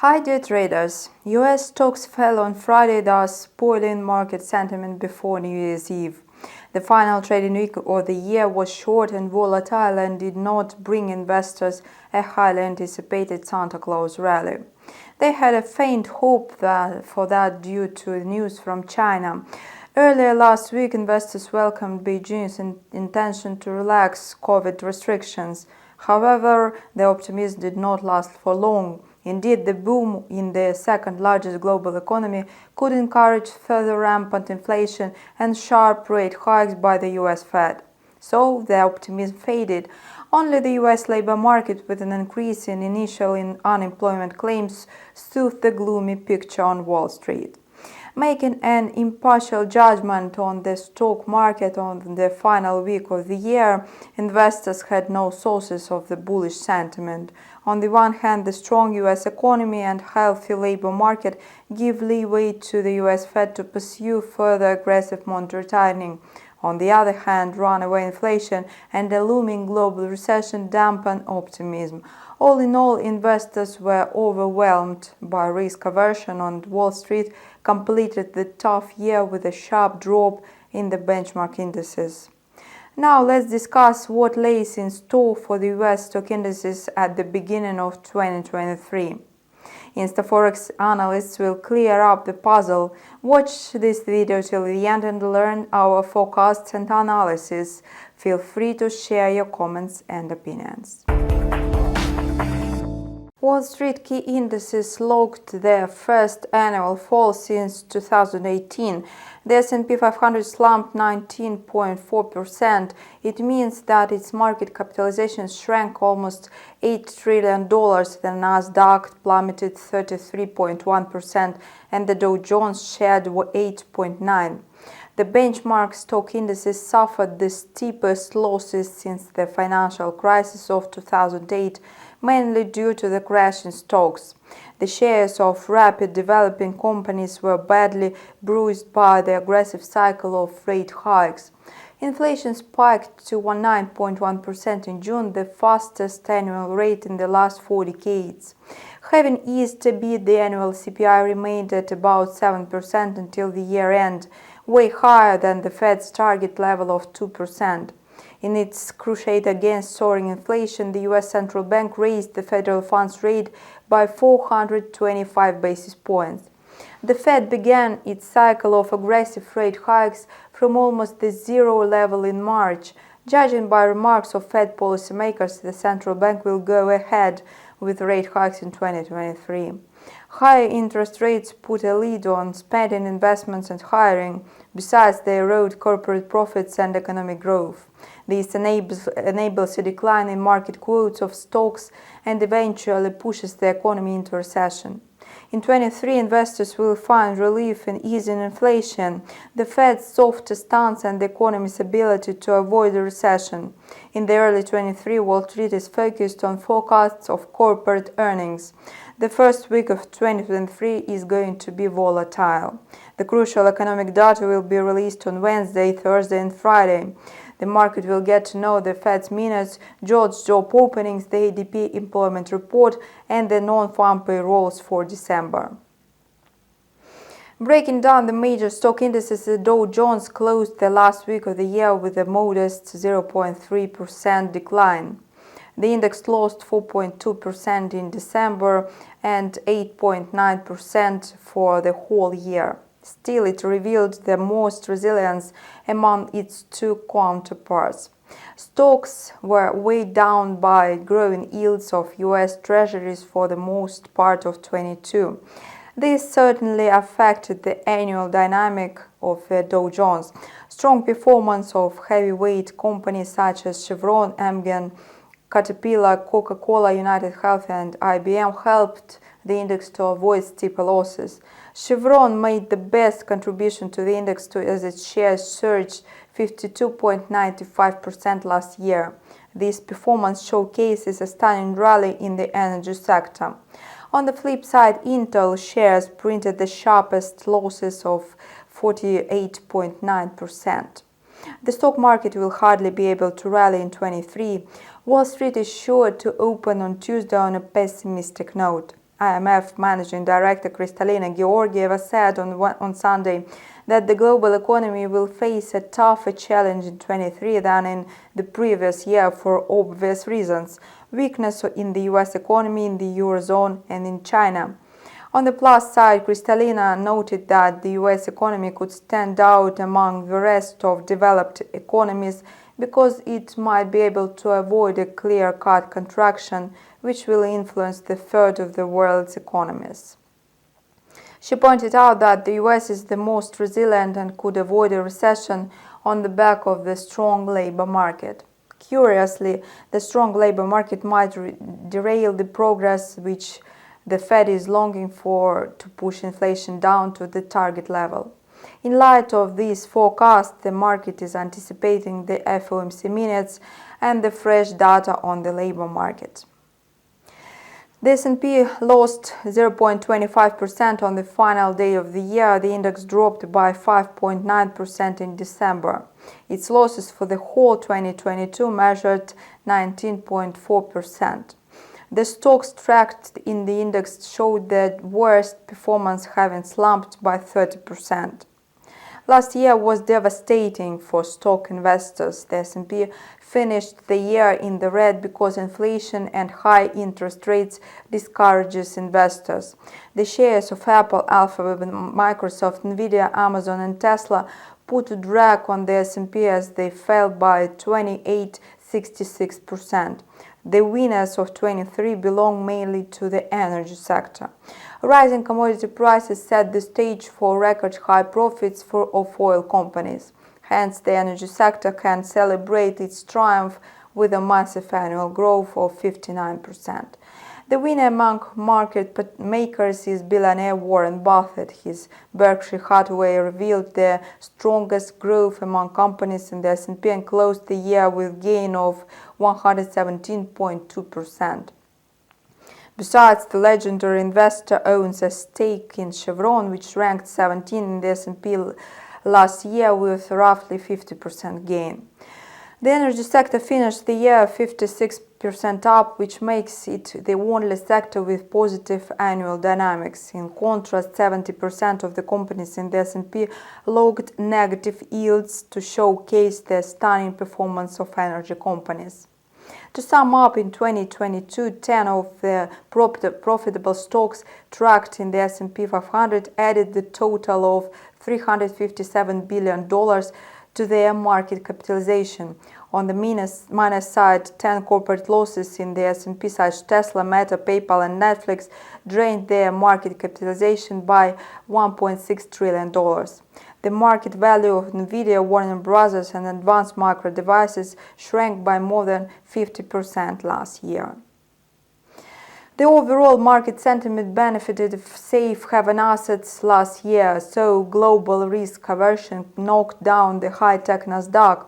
Hi dear traders, US stocks fell on Friday, thus spoiling market sentiment before New Year's Eve. The final trading week of the year was short and volatile and did not bring investors a highly anticipated Santa Claus rally. They had a faint hope for that due to news from China. Earlier last week, investors welcomed Beijing's intention to relax COVID restrictions. However, the optimism did not last for long. Indeed, the boom in the second largest global economy could encourage further rampant inflation and sharp rate hikes by the US Fed. So the optimism faded. Only the US labor market, with an increase in initial unemployment claims, soothed the gloomy picture on Wall Street. Making an impartial judgment on the stock market on the final week of the year, investors had no sources of the bullish sentiment. On the one hand, the strong US economy and healthy labor market give leeway to the US Fed to pursue further aggressive monetary tightening. On the other hand, runaway inflation and a looming global recession dampen optimism. All in all, investors were overwhelmed by risk aversion, and Wall Street completed the tough year with a sharp drop in the benchmark indices. Now let's discuss what lays in store for the US stock indices at the beginning of 2023. InstaForex analysts will clear up the puzzle. Watch this video till the end and learn our forecasts and analysis. Feel free to share your comments and opinions. Wall Street key indices logged their first annual fall since 2018. The S&P 500 slumped 19.4%. It means that its market capitalization shrank almost $8 trillion. The NASDAQ plummeted 33.1% and the Dow Jones shed 8.9%. The benchmark stock indices suffered the steepest losses since the financial crisis of 2008, mainly due to the crash in stocks. The shares of rapid developing companies were badly bruised by the aggressive cycle of rate hikes. Inflation spiked to 9.1% in June, the fastest annual rate in the last 4 decades. Having eased a bit, the annual CPI remained at about 7% until the year end, way higher than the Fed's target level of 2%. In its crusade against soaring inflation, the US Central Bank raised the federal funds rate by 425 basis points. The Fed began its cycle of aggressive rate hikes from almost the zero level in March. Judging by remarks of Fed policymakers, the central bank will go ahead with rate hikes in 2023. Higher interest rates put a lid on spending, investments and hiring. Besides, they erode corporate profits and economic growth. This enables a decline in market quotes of stocks and eventually pushes the economy into recession. In 2023, investors will find relief in easing inflation, the Fed's softer stance and the economy's ability to avoid a recession. In the early 2023, Wall Street is focused on forecasts of corporate earnings. The first week of 2023 is going to be volatile. The crucial economic data will be released on Wednesday, Thursday and Friday. The market will get to know the Fed's minutes, George job openings, the ADP employment report, and the non-farm payrolls for December. Breaking down the major stock indices, the Dow Jones closed the last week of the year with a modest 0.3% decline. The index lost 4.2% in December and 8.9% for the whole year. Still, it revealed the most resilience among its two counterparts. Stocks were weighed down by growing yields of US Treasuries for the most part of 2022. This certainly affected the annual dynamic of the Dow Jones. Strong performance of heavyweight companies such as Chevron, Amgen, Caterpillar, Coca-Cola, United Health and IBM helped the index to avoid steeper losses. Chevron made the best contribution to the index as its shares surged 52.95% last year. This performance showcases a stunning rally in the energy sector. On the flip side, Intel shares printed the sharpest losses of 48.9%. The stock market will hardly be able to rally in 2023. Wall Street is sure to open on Tuesday on a pessimistic note. IMF Managing Director Kristalina Georgieva said on Sunday that the global economy will face a tougher challenge in 2023 than in the previous year for obvious reasons: weakness in the US economy, in the Eurozone and in China. On the plus side, Kristalina noted that the US economy could stand out among the rest of developed economies because it might be able to avoid a clear-cut contraction which will influence the third of the world's economies. She pointed out that the US is the most resilient and could avoid a recession on the back of the strong labor market. Curiously, the strong labor market might derail the progress which the Fed is longing for to push inflation down to the target level. In light of these forecasts, the market is anticipating the FOMC minutes and the fresh data on the labor market. The S&P lost 0.25% on the final day of the year. The index dropped by 5.9% in December. Its losses for the whole 2022 measured 19.4%. The stocks tracked in the index showed the worst performance, having slumped by 30%. Last year was devastating for stock investors. The S&P finished the year in the red because inflation and high interest rates discourages investors. The shares of Apple, Alphabet, Microsoft, Nvidia, Amazon and Tesla put a drag on the S&P as they fell by 28.66%. The winners of 23 belong mainly to the energy sector. Rising commodity prices set the stage for record high profits of oil companies. Hence, the energy sector can celebrate its triumph with a massive annual growth of 59%. The winner among market makers is billionaire Warren Buffett. His Berkshire Hathaway revealed the strongest growth among companies in the S&P and closed the year with a gain of 117.2%. Besides, the legendary investor owns a stake in Chevron, which ranked 17 in the S&P last year with roughly 50% gain. The energy sector finished the year 56% up, which makes it the only sector with positive annual dynamics. In contrast, 70% of the companies in the S&P logged negative yields to showcase the stunning performance of energy companies. To sum up, in 2022, 10 of the profitable stocks tracked in the S&P 500 added the total of $357 billion to their market capitalization. On the minus side, 10 corporate losses in the S&P such as Tesla, Meta, PayPal and Netflix drained their market capitalization by $1.6 trillion. The market value of Nvidia, Warner Brothers and Advanced Micro Devices shrank by more than 50% last year. The overall market sentiment benefited of safe haven assets last year, so global risk aversion knocked down the high-tech NASDAQ.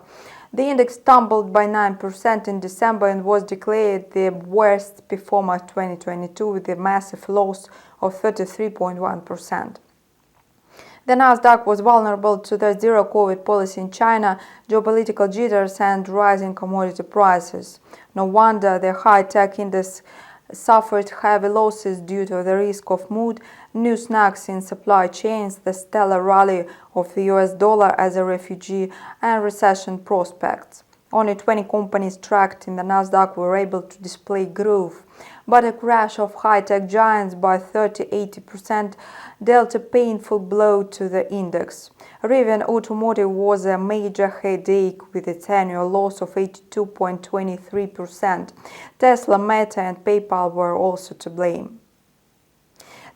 The index tumbled by 9% in December and was declared the worst performer of 2022 with a massive loss of 33.1%. The NASDAQ was vulnerable to the zero-COVID policy in China, geopolitical jitters and rising commodity prices. No wonder the high-tech index suffered heavy losses due to the risk of mood, new snacks in supply chains, the stellar rally of the US dollar as a refugee, and recession prospects. Only 20 companies tracked in the NASDAQ were able to display growth, but a crash of high-tech giants by 30–80% dealt a painful blow to the index. Rivian Automotive was a major headache with its annual loss of 82.23%. Tesla, Meta and PayPal were also to blame.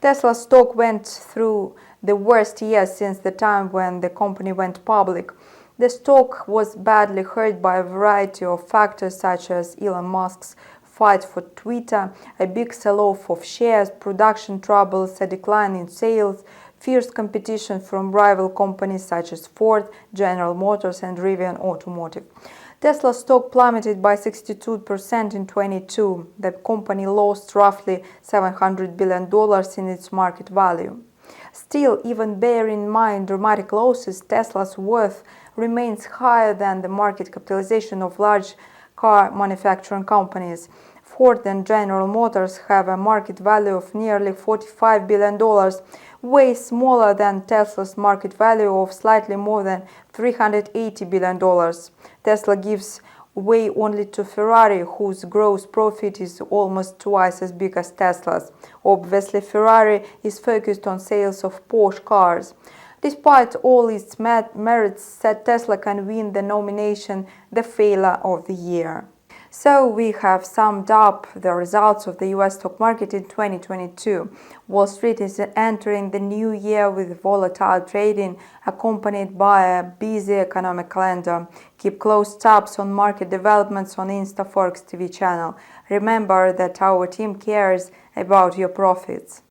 Tesla stock went through the worst year since the time when the company went public. The stock was badly hurt by a variety of factors such as Elon Musk's fight for Twitter, a big sell-off of shares, production troubles, a decline in sales, fierce competition from rival companies such as Ford, General Motors and Rivian Automotive. Tesla stock plummeted by 62% in 2022. The company lost roughly $700 billion in its market value. Still, even bearing in mind dramatic losses, Tesla's worth remains higher than the market capitalization of large car manufacturing companies. Ford and General Motors have a market value of nearly $45 billion, way smaller than Tesla's market value of slightly more than $380 billion. Tesla gives way only to Ferrari, whose gross profit is almost twice as big as Tesla's. Obviously, Ferrari is focused on sales of Porsche cars. Despite all its merits, Tesla can win the nomination the Failure of the Year. So we have summed up the results of the US stock market in 2022. Wall Street is entering the new year with volatile trading accompanied by a busy economic calendar. Keep close tabs on market developments on InstaForex TV channel. Remember that our team cares about your profits.